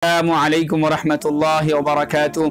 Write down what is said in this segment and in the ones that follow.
अस्सलामुअलैकुम वरहमतुल्लाहि वबरकातुहू।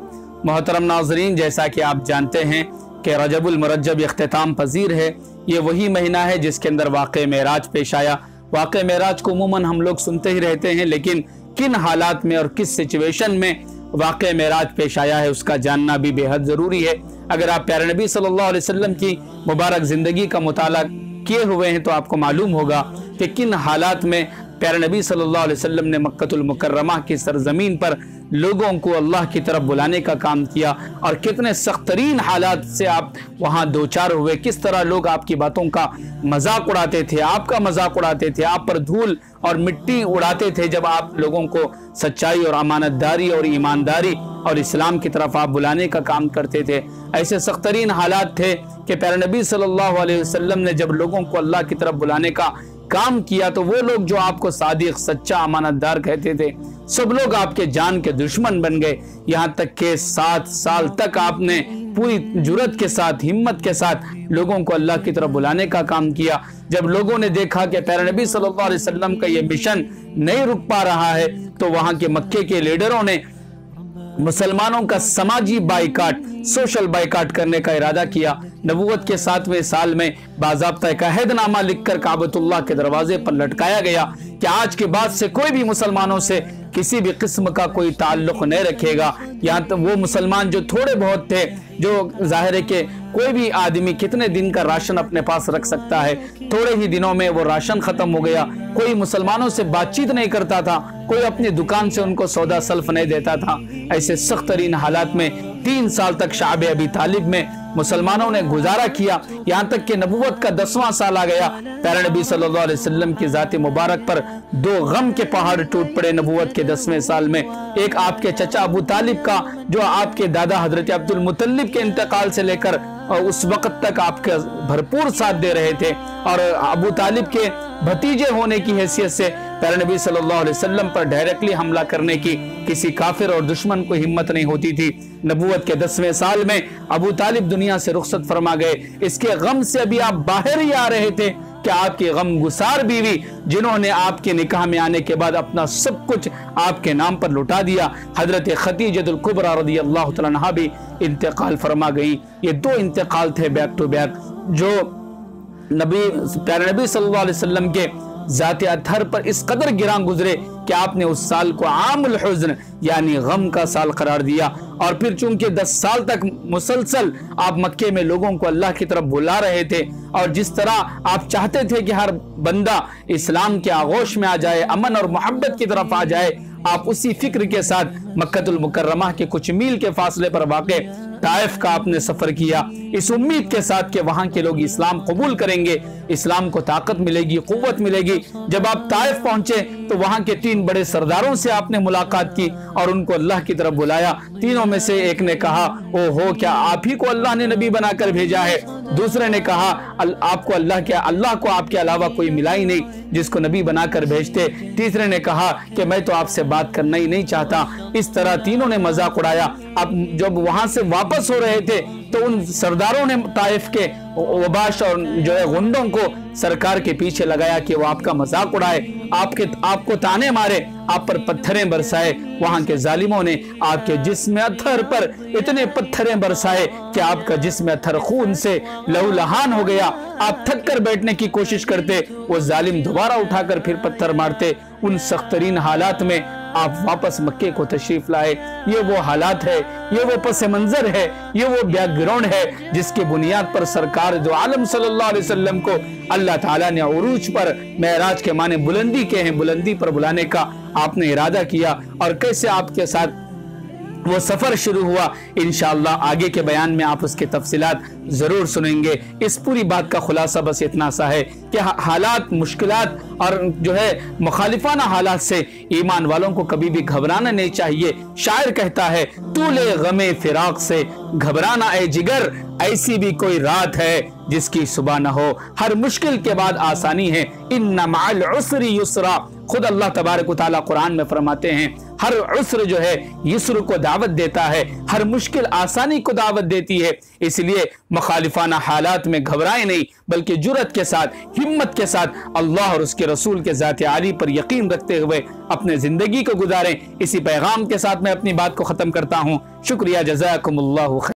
मोहतरम नाज़रीन, जैसा कि आप जानते हैं कि रजबुल मुरज्जब इख्तिताम पजीर है। ये वही महीना है जिसके अंदर वाक़े मेराज पेश आया। वाक़े मेराज को अमूमन हम लोग सुनते ही रहते हैं, लेकिन किन हालात में और किस सिचुएशन में वाक़े मेराज पेश आया है उसका जानना भी बेहद ज़रूरी है। अगर आप प्यारे नबी सल्लल्लाहु अलैहि वसल्लम की मुबारक ज़िंदगी का मुताला किए हुए हैं तो आपको मालूम होगा कि किन हालात में प्यारे नबी सल्लल्लाहु अलैहि वसल्लम ने मक्कतुल मुकर्रमा की सरजमीन पर लोगों को अल्लाह की तरफ बुलाने का काम किया और कितने सख्त तरीन हालात से आप वहाँ दो चार हुए। किस तरह लोग आपकी बातों का मजाक उड़ाते थे, आपका मजाक उड़ाते थे, आप पर धूल और मिट्टी उड़ाते थे जब आप लोगों को सच्चाई और अमानतदारी और ईमानदारी और इस्लाम की तरफ आप बुलाने का काम करते थे। ऐसे सख्त तरीन हालात थे कि प्यारे नबी सल्लल्लाहु अलैहि वसल्लम ने जब लोगों को अल्लाह की तरफ बुलाने का काम किया तो वो लोग जो आपको सादिक, सच्चा, अमानतदार कहते थे, सब लोग आपके जान के दुश्मन बन गए। यहाँ तक के 7 साल तक आपने पूरी जुर्रत के साथ, हिम्मत के साथ लोगों को अल्लाह की तरफ बुलाने का काम किया। जब लोगों ने देखा कि प्यारे नबी सल्लल्लाहु अलैहि वसल्लम का ये मिशन नहीं रुक पा रहा है, तो वहां के मक्के के लीडरों ने मुसलमानों का समाजी बाइकाट, सोशल बाइकाट करने का इरादा किया। नबूवत के 7वें साल में बाज़ाब्ता एक अहदनामा लिखकर काबतुल्लाह के दरवाजे पर लटकाया गया कि आज के बाद से कोई भी मुसलमानों से किसी भी किस्म का कोई ताल्लुक नहीं रखेगा। यहाँ तक वो मुसलमान जो थोड़े बहुत थे, जो जाहिर है कि कोई भी आदमी कितने दिन का राशन अपने पास रख सकता है, थोड़े ही दिनों में वो राशन खत्म हो गया। कोई मुसलमानों से बातचीत नहीं करता था, कोई अपनी दुकान से उनको सौदा सल्फ नहीं देता था। ऐसे सख्त तरीन हालात में 3 साल तक शाब अबी तालिब में मुसलमानों ने गुजारा किया। यहाँ तक कि नबूवत का 10वां साल आ गया। प्यारे नबी सल्लल्लाहु अलैहि वसल्लम की ज़ात मुबारक पर 2 गम के पहाड़ टूट पड़े नबूवत के 10वें साल में। एक आपके चचा अबू तालिब का, जो आपके दादा हजरत अब्दुल मुत्तलिब के इंतकाल से लेकर और उस वक्त तक आपके भरपूर साथ दे रहे थे, और अबू तालिब के भतीजे होने की हैसियत से प्यारे नबी सल्लल्लाहु अलैहि वसल्लम पर डायरेक्टली हमला करने की किसी काफिर और दुश्मन को हिम्मत नहीं होती थी। नबूवत के 10वें साल में अबू तालिब दुनिया से रुखसत फरमा गए। इसके गम से अभी आप बाहर ही आ रहे थे कि आपकी गम गुसार बीवी, जिन्होंने आपके निकाह में आने के बाद अपना सब कुछ आपके नाम पर लुटा दिया, हजरत खदीजतुल कुबरा रज़ियल्लाहु तआला अन्हा भी इंतकाल फरमा गई। ये 2 इंतकाल थे बैक टू बैक, जो प्यारे नबी सल्लल्लाहु अलैहि वसल्लम के ज़ात अतहर पर इस कदर गिरां गुजरे कि आपने उस साल को आमुल हुज़्न यानी गम का साल करार दिया। और फिर चूंकि 10 साल तक मुसलसल आप मक्के में लोगों को अल्लाह की तरफ बुला रहे थे, और जिस तरह आप चाहते थे कि हर बंदा इस्लाम के आगोश में आ जाए, अमन और मोहब्बत की तरफ आ जाए, आप उसी फिक्र के साथ मक्कतुल मुकर्रमा के कुछ मील के फासले पर वाक़े ताइफ का आपने सफर किया, इस उम्मीद के साथ कि वहां के लोग इस्लाम कबूल करेंगे, इस्लाम को ताकत मिलेगी, कुव्वत मिलेगी। जब आप ताइफ पहुंचे तो वहां के 3 बड़े सरदारों से आपने मुलाकात की और उनको अल्लाह की तरफ बुलाया। तीनों में से एक ने कहा, ओहो, क्या आप ही को अल्लाह ने नबी बनाकर भेजा है? दूसरे ने कहा, आपको अल्लाह को आपके अलावा कोई मिला ही नहीं जिसको नबी बनाकर भेजते। तीसरे ने कहा कि मैं तो आपसे बात करना ही नहीं चाहता। इस तरह तीनों ने मजाक उड़ाया। अब जब वहां से वापस हो रहे थे तो उन सरदारों ने ताइफ के वबाश और जो है गुंडों को सरकार के पीछे लगाया कि वो आपका मजाक उड़ाए, आपको ताने मारे, आप पर पत्थरें बरसाए। वहां के जालिमों ने आपके जिस्म अत्थर पर इतने पत्थरें बरसाए कि आपका जिस्म अत्थर खून से लहूलुहान हो गया। आप थक कर बैठने की कोशिश करते, वो जालिम दोबारा उठाकर फिर पत्थर मारते। उन सख्त तरीन हालात में आप वापस मक्के को तशरीफ लाए। ये वो हालात है, ये वो पस मंजर है, ये वो बैकग्राउंड है जिसकी बुनियाद पर सरकार दो आलम सल्लल्लाहु अलैहि वसल्लम को अल्लाह ताला ने उरूज पर, मेराज के माने बुलंदी के हैं, बुलंदी पर बुलाने का आपने इरादा किया। और कैसे आपके साथ वो सफर शुरू हुआ, इंशाअल्लाह आगे के बयान में आप उसके तफसीलात जरूर सुनेंगे। इस पूरी बात का खुलासा बस इतना सा है कि हालात, मुश्किलात और जो है मुखालिफाना हालात से ईमान वालों को कभी भी घबराना नहीं चाहिए। शायर कहता है, तूले गमे फिराक से घबराना ए जिगर, ऐसी भी कोई रात है जिसकी सुबह न हो। हर मुश्किल के बाद आसानी है, इन्ना मअल उसरी युसरा। खुद अल्लाह तबारक व तआला कुरान में फरमाते हैं, हर उसर जो है यसर को दावत देता है, हर मुश्किल आसानी को दावत देती है। इसलिए मुखालिफाना हालात में घबराए नहीं, बल्कि जुर्रत के साथ, हिम्मत के साथ अल्लाह और उसके रसूल के ज़ात आली पर यकीन रखते हुए अपने ज़िंदगी को गुजारें। इसी पैगाम के साथ मैं अपनी बात को ख़त्म करता हूँ। शुक्रिया, जज़ाकुमुल्लाहु खैर।